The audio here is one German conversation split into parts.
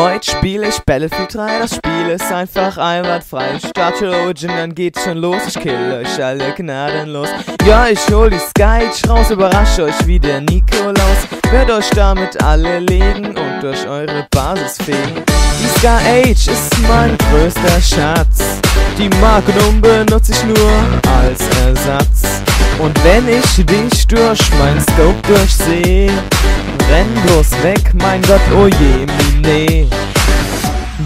Heute spiele ich Battlefield 3, das Spiel ist einfach einwandfrei. Ich starte Origin, dann geht's schon los, ich kill euch alle gnadenlos. Ja, ich hol die Sky-Age raus, überrasche euch wie der Nikolaus. Werd euch damit alle legen und durch eure Basis fegen. Die Sky-Age ist mein größter Schatz, die Magnum benutze ich nur als Ersatz. Und wenn ich dich durch mein Scope durchseh, renn bloß weg, mein Gott, oh je, mine.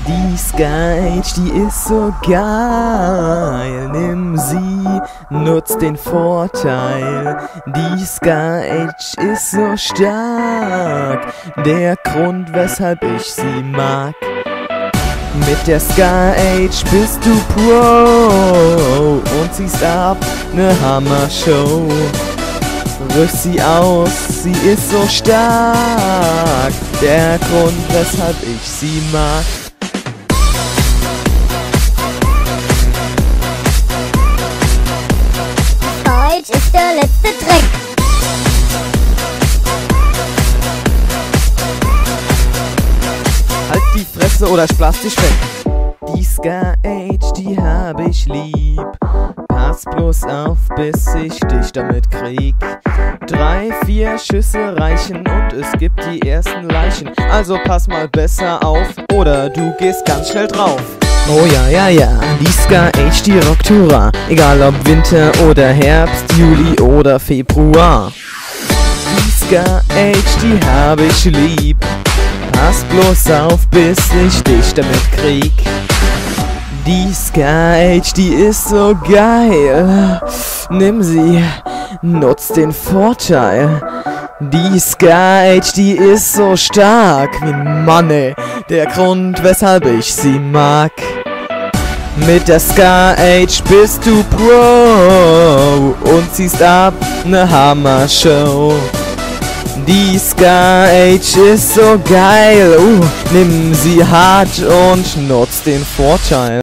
Die Sky-Age, die ist so geil, nimm sie, nutz den Vorteil. Die Sky-Age ist so stark, der Grund, weshalb ich sie mag. Mit der Sky-Age bist du Pro und ziehst ab ne Hammer-Show. Rüst sie aus, sie ist so stark, der Grund, weshalb ich sie mag. Sky-Age ist der letzte Dreck. Halt die Fresse oder ich blass dich weg. Die Sky-Age, die hab ich lieb. Pass bloß auf, bis ich dich damit krieg. 3, 4 Schüsse reichen und es gibt die ersten Leichen. Also pass mal besser auf oder du gehst ganz schnell drauf. Oh ja, die Sky-Age, die rockt hurra. Egal ob Winter oder Herbst, Juli oder Februar. Die Sky-Age, die hab ich lieb. Pass bloß auf, bis ich dich damit krieg. Die Sky-Age, die ist so geil. Nimm sie, nutz den Vorteil. Die Sky-Age, die ist so stark wie ein Mann, ey. Der Grund, weshalb ich sie mag. Mit der Sky-Age bist du Pro und ziehst ab ne Hammer-Show. Die Sky-Age ist so geil, nimm sie hart und nutz den Vorteil.